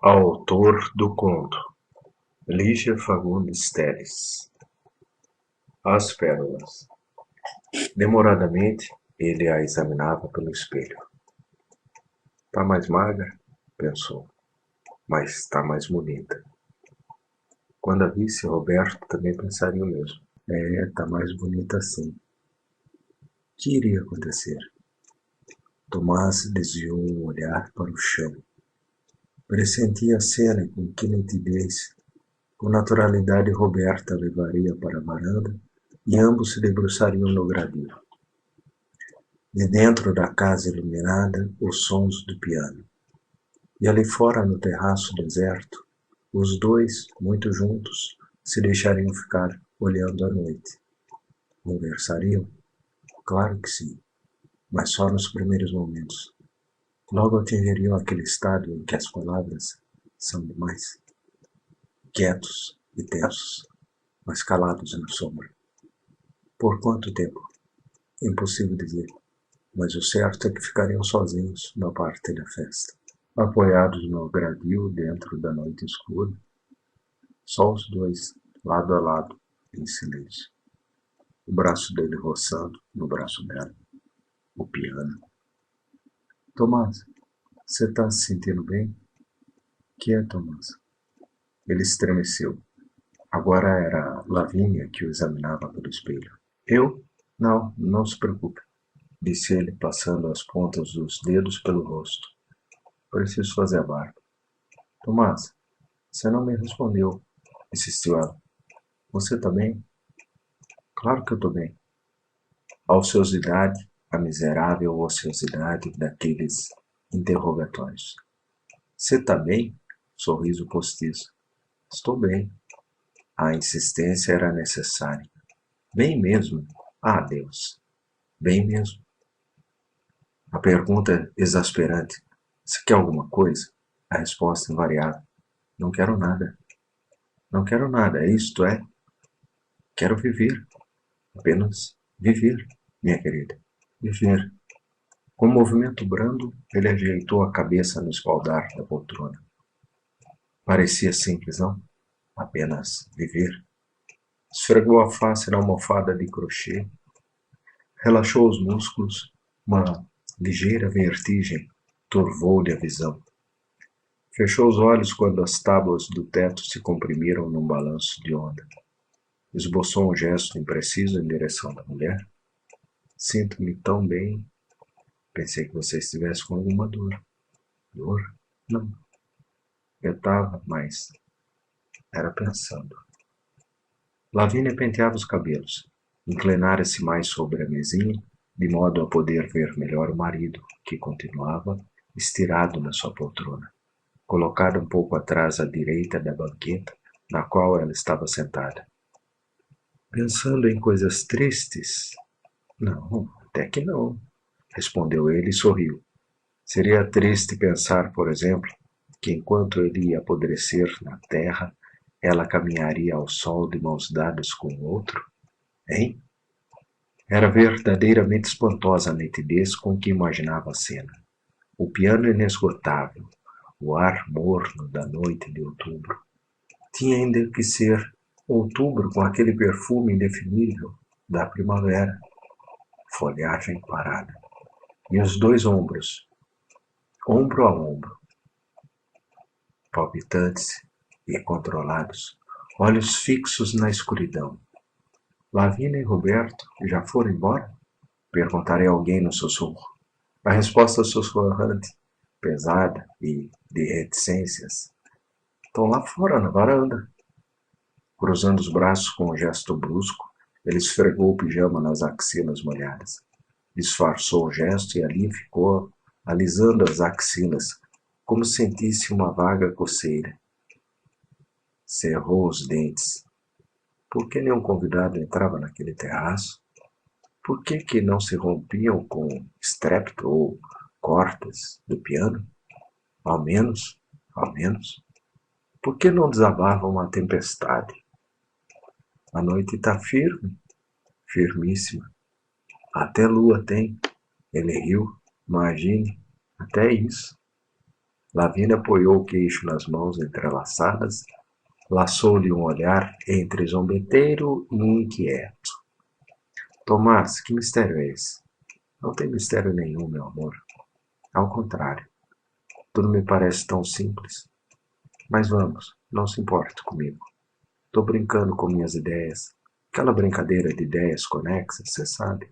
Autor do conto: Lígia Fagundes Telles. As pérolas. Demoradamente, ele a examinava pelo espelho. Tá mais magra? Pensou. Mas tá mais bonita. Quando a visse, Roberto também pensaria o mesmo. Tá mais bonita sim. O que iria acontecer? Tomás desviou o olhar para o chão. Pressentia a cena com que nitidez. Com naturalidade, Roberta levaria para a varanda e ambos se debruçariam no gradil. De dentro da casa iluminada, os sons do piano. E ali fora, no terraço deserto, os dois, muito juntos, se deixariam ficar olhando a noite. Conversariam? Claro que sim, mas só nos primeiros momentos. Logo atingiriam aquele estado em que as palavras são demais. Quietos e tensos, mas calados na sombra. Por quanto tempo? Impossível dizer, mas o certo é que ficariam sozinhos na parte da festa. Apoiados no gradil dentro da noite escura, só os dois, lado a lado, em silêncio. O braço dele roçando no braço dela, o piano. Tomás, você tá se sentindo bem? Que é, Tomás? Ele estremeceu. Agora era Lavínia que o examinava pelo espelho. Eu? Não, não se preocupe, disse ele, passando as pontas dos dedos pelo rosto. Preciso fazer a barba. Tomás, você não me respondeu, insistiu ela. Você tá bem? Claro que eu tô bem. A ociosidade, a miserável ociosidade daqueles interrogatórios. Você tá bem? Sorriso postiço. Estou bem. A insistência era necessária. Bem mesmo? Ah, Deus. Bem mesmo. A pergunta exasperante. Você quer alguma coisa? A resposta invariável. Não quero nada. Não quero nada. Isto é, quero viver. Apenas viver, minha querida. Viver. Com um movimento brando, ele ajeitou a cabeça no espaldar da poltrona. Parecia simples, não? Apenas viver. Esfregou a face na almofada de crochê, relaxou os músculos, uma ligeira vertigem turvou-lhe a visão. Fechou os olhos quando as tábuas do teto se comprimiram num balanço de onda. Esboçou um gesto impreciso em direção da mulher. Sinto-me tão bem. Pensei que você estivesse com alguma dor. Dor? Não. Eu estava, mas era pensando. Lavínia penteava os cabelos. Inclinara-se mais sobre a mesinha, de modo a poder ver melhor o marido, que continuava estirado na sua poltrona, colocado um pouco atrás à direita da banqueta na qual ela estava sentada. Pensando em coisas tristes? Não, até que não, respondeu ele e sorriu. Seria triste pensar, por exemplo, que enquanto ele ia apodrecer na terra, ela caminharia ao sol de mãos dadas com o outro? Hein? Era verdadeiramente espantosa a nitidez com que imaginava a cena. O piano inesgotável, o ar morno da noite de outubro. Tinha ainda que ser outubro com aquele perfume indefinível da primavera. Folhagem parada. E os dois ombros, ombro a ombro, palpitantes e controlados, olhos fixos na escuridão. Lavínia e Roberto já foram embora? Perguntarei a alguém no sussurro. A resposta sussurrante, pesada e de reticências. Estão lá fora, na varanda. Cruzando os braços com um gesto brusco, ele esfregou o pijama nas axilas molhadas. Disfarçou o gesto e ali ficou, alisando as axilas, como se sentisse uma vaga coceira. Cerrou os dentes. Por que nenhum convidado entrava naquele terraço? Por que não se rompiam com estrépito ou cordas do piano? Ao menos, ao menos. Por que não desabava uma tempestade? A noite está firme, firmíssima. Até lua tem. Ele riu. Imagine, até isso. Lavínia apoiou o queixo nas mãos entrelaçadas, laçou-lhe um olhar entre zombeteiro e inquieto. Tomás, que mistério é esse? Não tem mistério nenhum, meu amor. Ao contrário, tudo me parece tão simples. Mas vamos, não se importe comigo. Estou brincando com minhas ideias. Aquela brincadeira de ideias conexas, você sabe?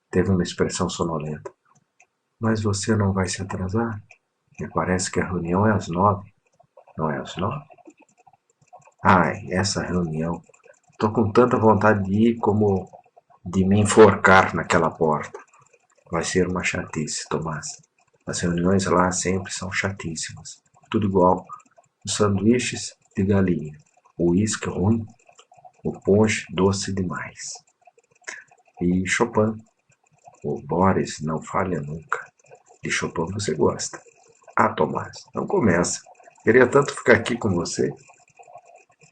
Teve uma expressão sonolenta. Mas você não vai se atrasar? Me parece que a reunião é às 9. Não é às 9? Ai, essa reunião. Tô com tanta vontade de ir como de me enforcar naquela porta. Vai ser uma chatice, Tomás. As reuniões lá sempre são chatíssimas. Tudo igual. Os sanduíches de galinha. O uísque ruim. O ponche doce demais. E Chopin. O Boris não falha nunca. De Chopin você gosta. Ah, Tomás, não começa. Queria tanto ficar aqui com você.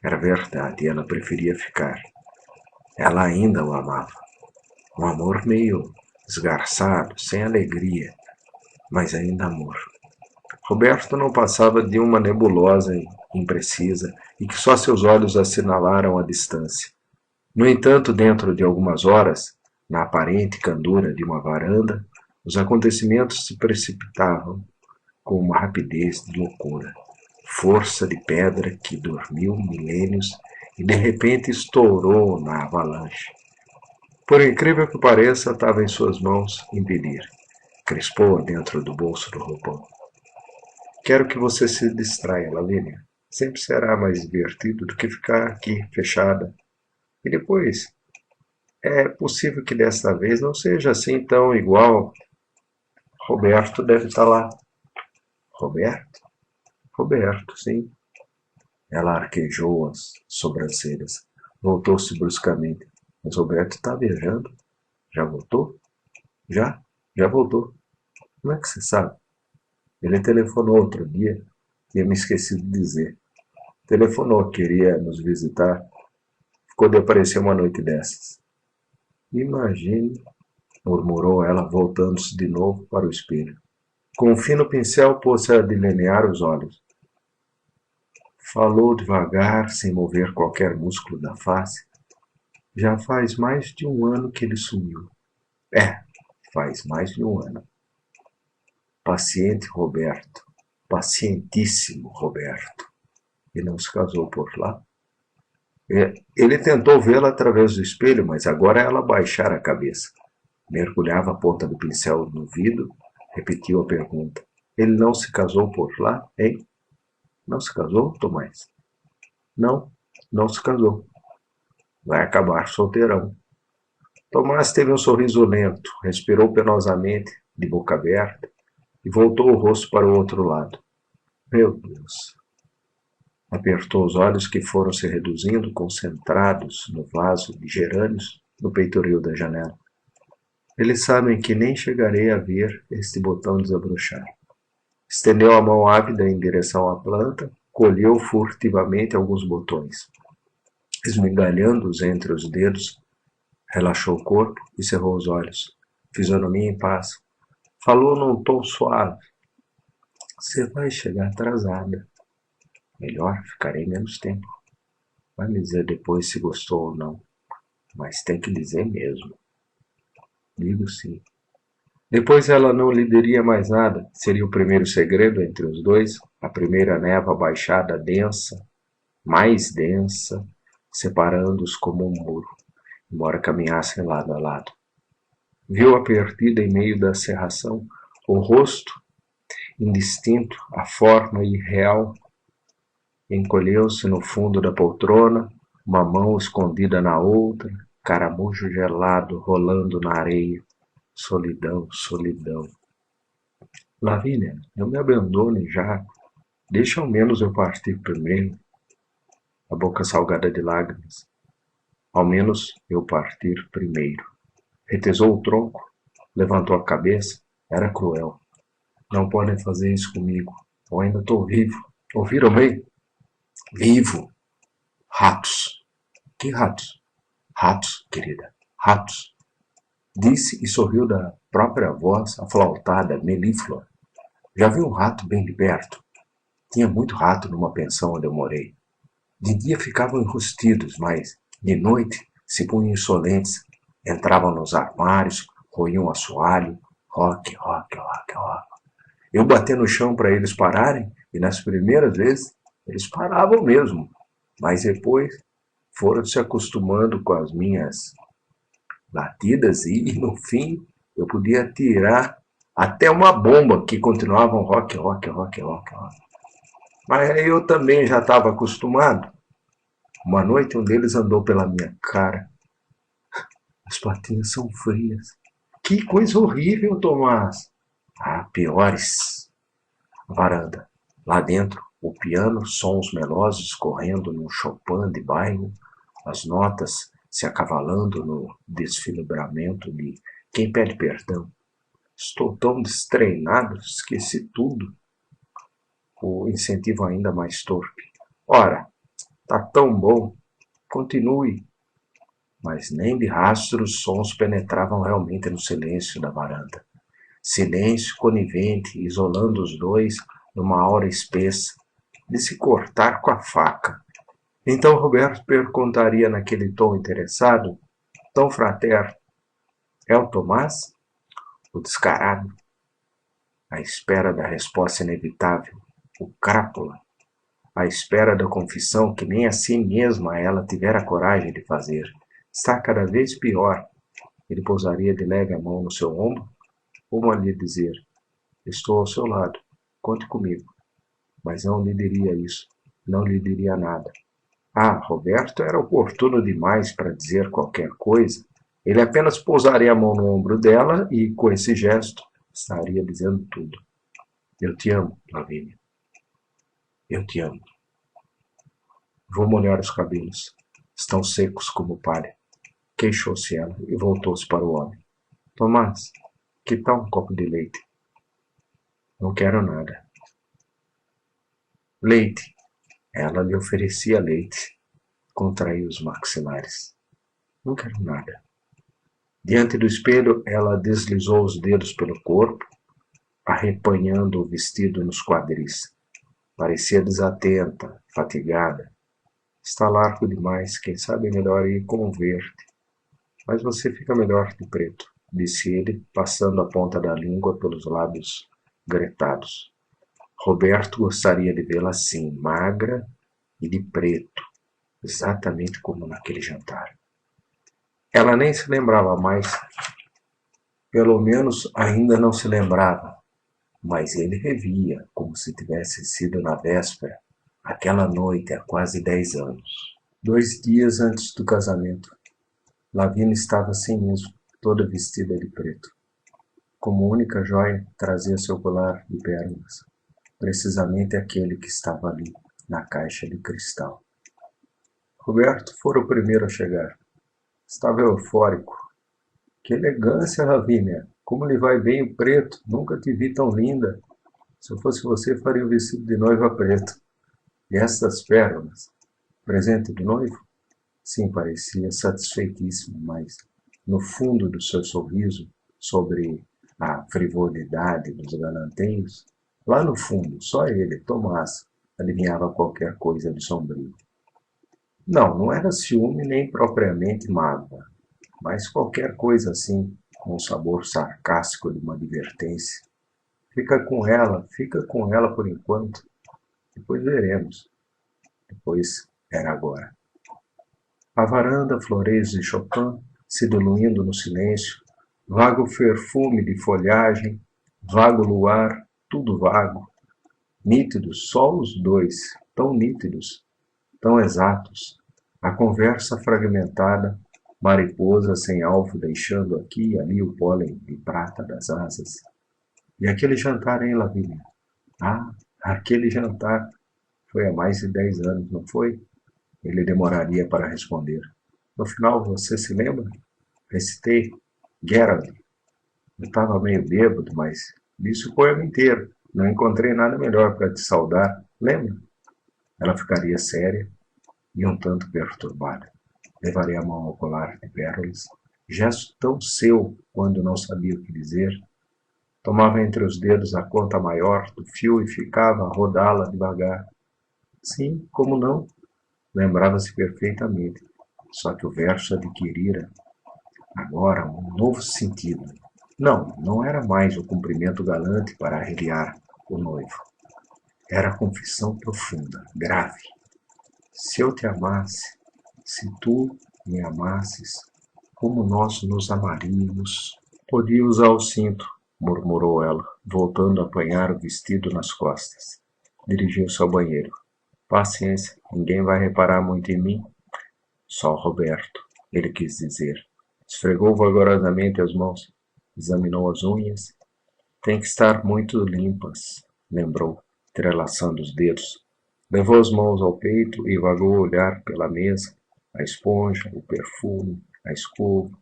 Era verdade, ela preferia ficar. Ela ainda o amava. Um amor meio esgarçado, sem alegria, mas ainda amor. Roberto não passava de uma nebulosa imprecisa e que só seus olhos assinalaram a distância. No entanto, dentro de algumas horas, na aparente candura de uma varanda, os acontecimentos se precipitavam com uma rapidez de loucura. Força de pedra que dormiu milênios e de repente estourou na avalanche. Por incrível que pareça, estava em suas mãos impedir. Crispou-a dentro do bolso do roupão. Quero que você se distraia, Lavínia. Sempre será mais divertido do que ficar aqui fechada. E depois, é possível que desta vez não seja assim tão igual. Roberto deve estar lá. Roberto? Roberto, sim. Ela arquejou as sobrancelhas. Voltou-se bruscamente. Mas Roberto está viajando. Já voltou? Já? Já voltou. Como é que você sabe? Ele telefonou outro dia. Tinha me esquecido de dizer. Telefonou, queria nos visitar. Ficou de aparecer uma noite dessas. Imagine, murmurou ela, voltando-se de novo para o espelho. Com um fino pincel pôs-se a delinear os olhos. Falou devagar, sem mover qualquer músculo da face. Já faz mais de um ano que ele sumiu. É, faz mais de um ano. Paciente Roberto. Pacientíssimo Roberto. E não se casou por lá. Ele tentou vê-la através do espelho, mas agora ela baixara a cabeça. Mergulhava a ponta do pincel no vidro, repetiu a pergunta. Ele não se casou por lá, hein? Não se casou, Tomás? Não, não se casou. Vai acabar solteirão. Tomás teve um sorriso lento, respirou penosamente, de boca aberta, e voltou o rosto para o outro lado. Meu Deus! Apertou os olhos que foram se reduzindo, concentrados no vaso de gerânios no peitoril da janela. Eles sabem que nem chegarei a ver este botão desabrochar. Estendeu a mão ávida em direção à planta, colheu furtivamente alguns botões. Esmigalhando-os entre os dedos, relaxou o corpo e cerrou os olhos. Fisionomia em paz. Falou num tom suave. Você vai chegar atrasada. Melhor, ficarei menos tempo. Vai me dizer depois se gostou ou não. Mas tem que dizer mesmo. Digo sim. Depois ela não lhe diria mais nada. Seria o primeiro segredo entre os dois, a primeira névoa baixada densa, mais densa, separando-os como um muro, embora caminhassem lado a lado. Viu-a perdida em meio da cerração, o rosto indistinto, a forma irreal. Encolheu-se no fundo da poltrona, uma mão escondida na outra, caramujo gelado rolando na areia. Solidão, solidão. Lavínia, não me abandone já. Deixa ao menos eu partir primeiro. A boca salgada de lágrimas. Ao menos eu partir primeiro. Retesou o tronco, levantou a cabeça. Era cruel. Não podem fazer isso comigo. Eu ainda estou vivo. Ouviram bem? Vivo. Ratos. Que ratos? Ratos, querida. Ratos. Disse e sorriu da própria voz aflautada, melíflua. Já vi um rato bem liberto. Tinha muito rato numa pensão onde eu morei. De dia ficavam enrustidos, mas de noite se punham insolentes, entravam nos armários, roíam assoalho, roque, roque, roque, roque. Eu bati no chão para eles pararem e nas primeiras vezes eles paravam mesmo, mas depois foram se acostumando com as minhas latidas e, no fim, eu podia tirar até uma bomba que continuavam rock, rock, rock, rock, rock. Mas eu também já estava acostumado. Uma noite um deles andou pela minha cara. As patinhas são frias. Que coisa horrível, Tomás. Ah, piores. Varanda. Lá dentro, o piano, sons melosos correndo num Chopin de bairro, as notas se acavalando no desfibramento de quem pede perdão. Estou tão destreinado, esqueci tudo. O incentivo ainda mais torpe. Ora, tá tão bom. Continue. Mas nem de rastro os sons penetravam realmente no silêncio da varanda. Silêncio conivente, isolando os dois numa aura espessa, de se cortar com a faca. Então Roberto perguntaria naquele tom interessado, tão fraterno: é o Tomás? O descarado, à espera da resposta inevitável, o crápula, à espera da confissão que nem a si mesma ela tivera coragem de fazer. Está cada vez pior. Ele pousaria de leve a mão no seu ombro, como a lhe dizer: estou ao seu lado, conte comigo. Mas não lhe diria isso, não lhe diria nada. Ah, Roberto era oportuno demais para dizer qualquer coisa. Ele apenas pousaria a mão no ombro dela e, com esse gesto, estaria dizendo tudo. Eu te amo, Lavínia. Eu te amo. Vou molhar os cabelos. Estão secos como palha. Queixou-se ela e voltou-se para o homem. Tomás, que tal um copo de leite? Não quero nada. Leite. Ela lhe oferecia leite. Contraiu os maxilares. Não quero nada. Diante do espelho, ela deslizou os dedos pelo corpo, arrepanhando o vestido nos quadris. Parecia desatenta, fatigada. Está largo demais, quem sabe é melhor ir com verde. Mas você fica melhor de preto, disse ele, passando a ponta da língua pelos lábios gretados. Roberto gostaria de vê-la assim, magra e de preto, exatamente como naquele jantar. Ela nem se lembrava mais, pelo menos ainda não se lembrava, mas ele revia, como se tivesse sido na véspera, aquela noite há quase 10 anos. 2 dias antes do casamento, Lavínia estava assim mesmo, toda vestida de preto. Como única joia, trazia seu colar de pérolas, precisamente aquele que estava ali, na caixa de cristal. Roberto fora o primeiro a chegar. Estava eufórico. Que elegância, Lavínia! Como lhe vai bem o preto! Nunca te vi tão linda! Se eu fosse você, faria um vestido de noiva preto. E estas pérolas? Presente do noivo? Sim, parecia satisfeitíssimo, mas no fundo do seu sorriso, sobre a frivolidade dos galanteios, lá no fundo, só ele, Tomás, adivinhava qualquer coisa de sombrio. Não, não era ciúme nem propriamente mágoa, mas qualquer coisa assim, com o sabor sarcástico de uma advertência. Fica com ela por enquanto, depois veremos. Depois era agora. A varanda, floreios de Chopin, se diluindo no silêncio, vago perfume de folhagem, vago luar, tudo vago. Nítidos, só os dois, tão nítidos, tão exatos. A conversa fragmentada, mariposa sem alvo deixando aqui e ali o pólen de prata das asas. E aquele jantar, hein, Lavínia? Ah, aquele jantar. Foi há mais de 10 anos, não foi? Ele demoraria para responder. No final, você se lembra? Recitei Gerald. Eu estava meio bêbado, mas disse o poema inteiro. Não encontrei nada melhor para te saudar. Lembra? Ela ficaria séria e um tanto perturbada. Levarei a mão ao colar de pérolas. Gesto tão seu quando não sabia o que dizer. Tomava entre os dedos a conta maior do fio e ficava a rodá-la devagar. Sim, como não? Lembrava-se perfeitamente. Só que o verso adquirira agora um novo sentido. Não, não era mais o cumprimento galante para arreliar o noivo. Era a confissão profunda, grave. Se eu te amasse, se tu me amasses, como nós nos amaríamos. Podia usar o cinto, murmurou ela, voltando a apanhar o vestido nas costas. Dirigiu-se ao banheiro. Paciência, ninguém vai reparar muito em mim. Só o Roberto, ele quis dizer. Esfregou vigorosamente as mãos, examinou as unhas. Tem que estar muito limpas, lembrou, entrelaçando os dedos. Levou as mãos ao peito e vagou o olhar pela mesa, a esponja, o perfume, a escova,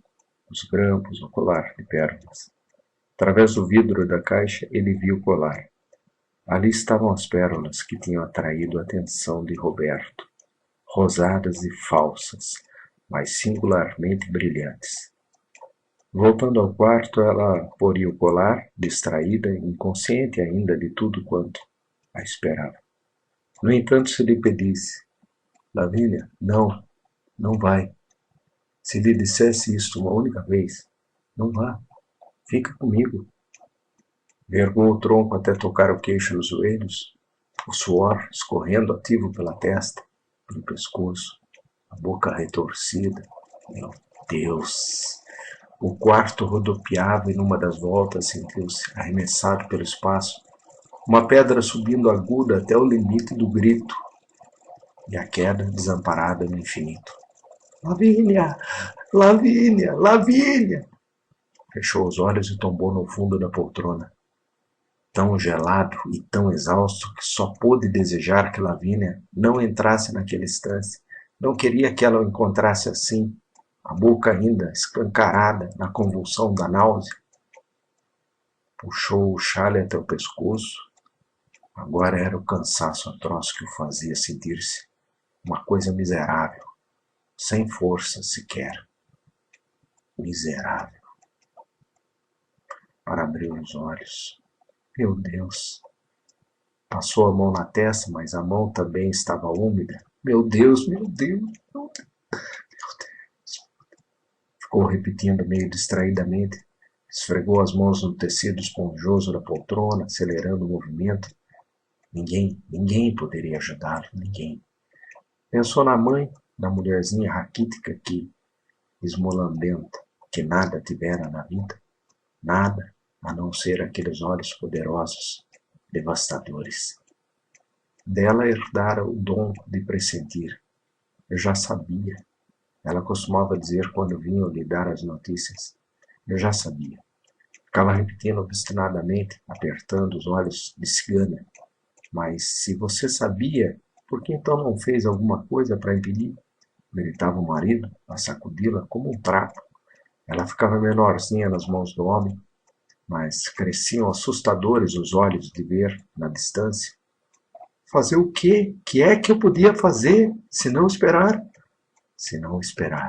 os grampos, o colar de pérolas. Através do vidro da caixa, ele viu o colar. Ali estavam as pérolas que tinham atraído a atenção de Roberto, rosadas e falsas, mas singularmente brilhantes. Voltando ao quarto, ela poria o colar, distraída, inconsciente ainda de tudo quanto a esperava. No entanto, se lhe pedisse, Lavínia, não, não vai. Se lhe dissesse isto uma única vez, não vá, fica comigo. Vergou o tronco até tocar o queixo e os joelhos, o suor escorrendo ativo pela testa, pelo pescoço, a boca retorcida. Meu Deus! O quarto rodopiava e numa das voltas sentiu-se arremessado pelo espaço, uma pedra subindo aguda até o limite do grito, e a queda desamparada no infinito. Lavínia! Lavínia! Lavínia! Fechou os olhos e tombou no fundo da poltrona. Tão gelado e tão exausto que só pôde desejar que Lavínia não entrasse naquele instante. Não queria que ela o encontrasse assim, a boca ainda escancarada na convulsão da náusea. Puxou o chale até o pescoço. Agora era o cansaço atroz que o fazia sentir-se uma coisa miserável, sem força sequer. Miserável. Para abrir os olhos. Meu Deus! Passou a mão na testa, mas a mão também estava úmida. Meu Deus, meu Deus, meu Deus. Ficou repetindo meio distraidamente. Esfregou as mãos no tecido esponjoso da poltrona, acelerando o movimento. Ninguém poderia ajudá-lo, ninguém. Pensou na mãe, na mulherzinha raquítica que, esmolambenta, que nada tivera na vida. Nada, a não ser aqueles olhos poderosos, devastadores. Dela herdara o dom de pressentir. Eu já sabia. Ela costumava dizer quando vinham lhe dar as notícias. Eu já sabia. Ficava repetindo obstinadamente, apertando os olhos de cigana. Mas se você sabia, por que então não fez alguma coisa para impedir? Gritava o marido, a sacudi-la como um trapo. Ela ficava menorzinha nas mãos do homem, mas cresciam assustadores os olhos de ver, na distância. Fazer o quê? Que é que eu podia fazer, se não esperar? Se não esperar,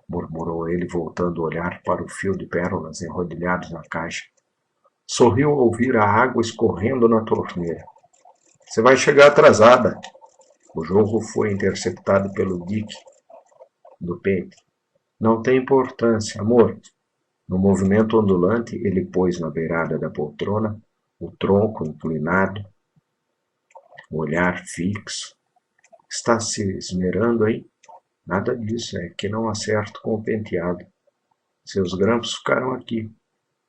murmurou ele, voltando o olhar para o fio de pérolas enrodilhados na caixa. Sorriu ao ouvir a água escorrendo na torneira. Você vai chegar atrasada. O jorro foi interceptado pelo dique do pente. Não tem importância, amor. No movimento ondulante, ele pôs na beirada da poltrona o tronco inclinado, o olhar fixo. Está se esmerando aí? Nada disso, é que não acerto com o penteado. Seus grampos ficaram aqui.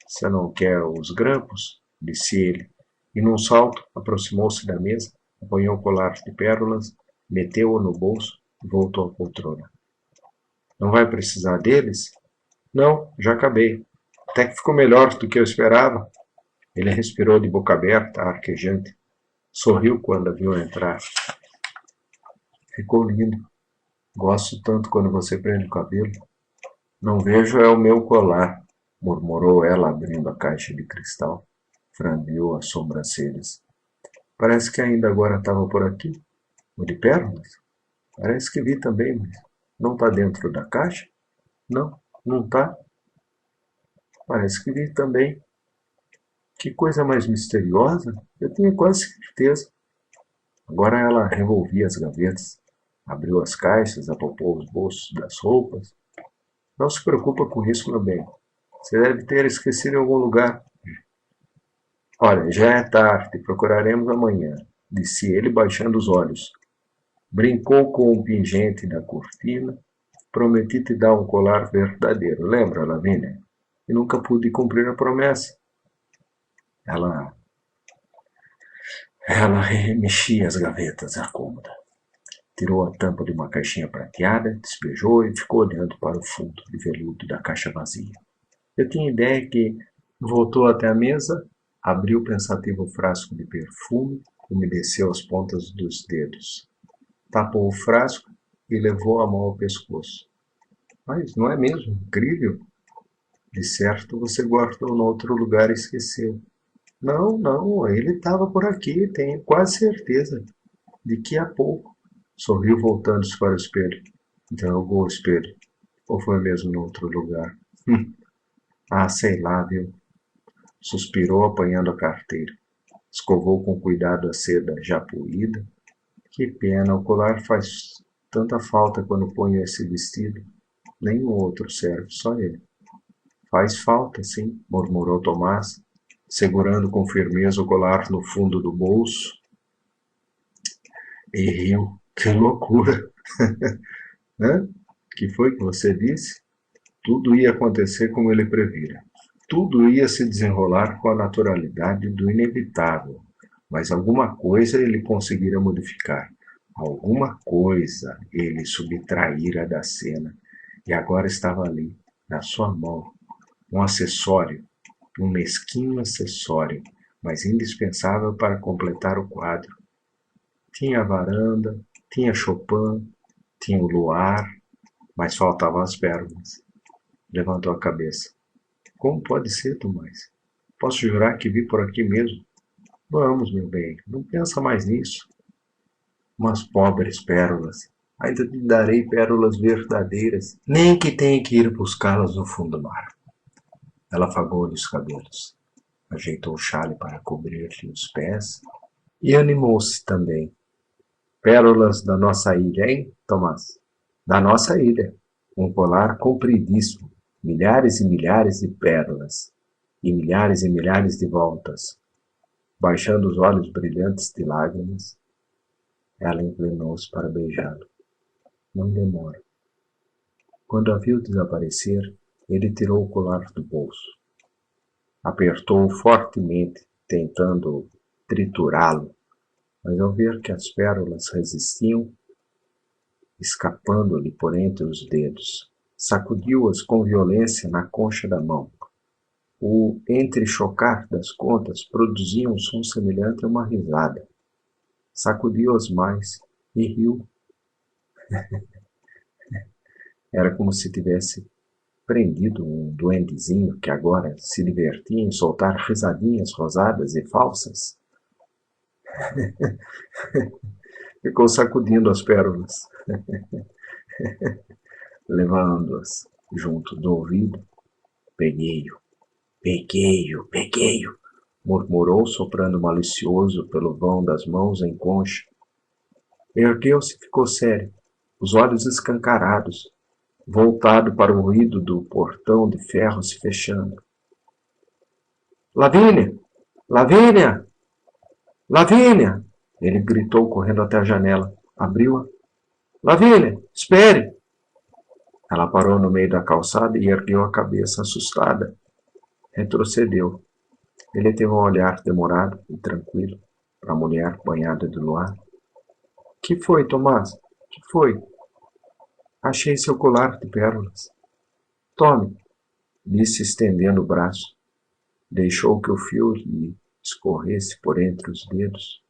Você não quer os grampos? Disse ele, e num salto aproximou-se da mesa, apanhou o colar de pérolas, meteu-o no bolso e voltou à poltrona. Não vai precisar deles? Não, já acabei. Até que ficou melhor do que eu esperava. Ele respirou de boca aberta, arquejante. Sorriu quando a viu entrar. Ficou lindo. Gosto tanto quando você prende o cabelo. Não vejo é o meu colar, murmurou ela, abrindo a caixa de cristal. Franziu as sobrancelhas. Parece que ainda agora estava por aqui. O de pérolas? Parece que vi também, mas não está dentro da caixa? Não, não está. Parece que vi também. Que coisa mais misteriosa! Eu tinha quase certeza. Agora ela revolvia as gavetas, abriu as caixas, apalpou os bolsos das roupas. Não se preocupa com isso, meu bem. Você deve ter esquecido em algum lugar. Olha, já é tarde, procuraremos amanhã, disse ele baixando os olhos. Brincou com o pingente da cortina. Prometi te dar um colar verdadeiro, lembra, Lavínia? E nunca pude cumprir a promessa. Ela, ela mexia as gavetas da cômoda. Tirou a tampa de uma caixinha prateada, despejou e ficou olhando para o fundo de veludo da caixa vazia. Eu tinha ideia que voltou até a mesa, abriu o pensativo frasco de perfume, umedeceu as pontas dos dedos. Tapou o frasco e levou a mão ao pescoço. Mas não é mesmo incrível? De certo você guardou em outro lugar e esqueceu. Não, não, ele estava por aqui, tenho quase certeza. De que a pouco. Sorriu voltando-se para o espelho. Interrogou o espelho. Ou foi mesmo em outro lugar? Ah, sei lá, viu? Suspirou apanhando a carteira. Escovou com cuidado a seda já poída. Que pena, o colar faz tanta falta quando ponho esse vestido. Nenhum outro serve, só ele. Faz falta, sim, murmurou Tomás, segurando com firmeza o colar no fundo do bolso. E riu. Que loucura! Hã? Que foi que você disse? Tudo ia acontecer como ele previra. Tudo ia se desenrolar com a naturalidade do inevitável, mas alguma coisa ele conseguira modificar. Alguma coisa ele subtraíra da cena e agora estava ali, na sua mão, um acessório, um mesquinho acessório, mas indispensável para completar o quadro. Tinha a varanda, tinha Chopin, tinha o luar, mas faltavam as pérolas. Levantou a cabeça. Como pode ser, Tomás? Posso jurar que vi por aqui mesmo? Vamos, meu bem, não pensa mais nisso. Umas pobres pérolas. Ainda te darei pérolas verdadeiras, nem que tenha que ir buscá-las no fundo do mar. Ela afagou-lhe os cabelos, ajeitou o chale para cobrir-lhe os pés e animou-se também. Pérolas da nossa ilha, hein, Tomás? Da nossa ilha. Um colar compridíssimo, milhares e milhares de pérolas, e milhares de voltas. Baixando os olhos brilhantes de lágrimas, ela inclinou-se para beijá-lo. Não demora. Quando a viu desaparecer, ele tirou o colar do bolso. Apertou-o fortemente, tentando triturá-lo, mas ao ver que as pérolas resistiam, escapando-lhe por entre os dedos, sacudiu-as com violência na concha da mão. O entrechocar das contas produzia um som semelhante a uma risada. Sacudiu-as mais e riu. Era como se tivesse prendido um duendezinho que agora se divertia em soltar risadinhas rosadas e falsas. Ficou sacudindo as pérolas, levando-as junto do ouvido. Peguei-o, peguei-o, peguei-o, murmurou, soprando malicioso pelo vão das mãos em concha. Ergueu-se e ficou sério, os olhos escancarados, voltado para o ruído do portão de ferro se fechando. Lavínia! Lavínia! Lavínia! Ele gritou, correndo até a janela. Abriu-a. Lavínia! Espere! Ela parou no meio da calçada e ergueu a cabeça, assustada. Retrocedeu. Ele teve um olhar demorado e tranquilo para a mulher banhada de luar. Que foi, Tomás? Que foi? Achei seu colar de pérolas. Tome, disse estendendo o braço. Deixou que o fio lhe escorresse por entre os dedos.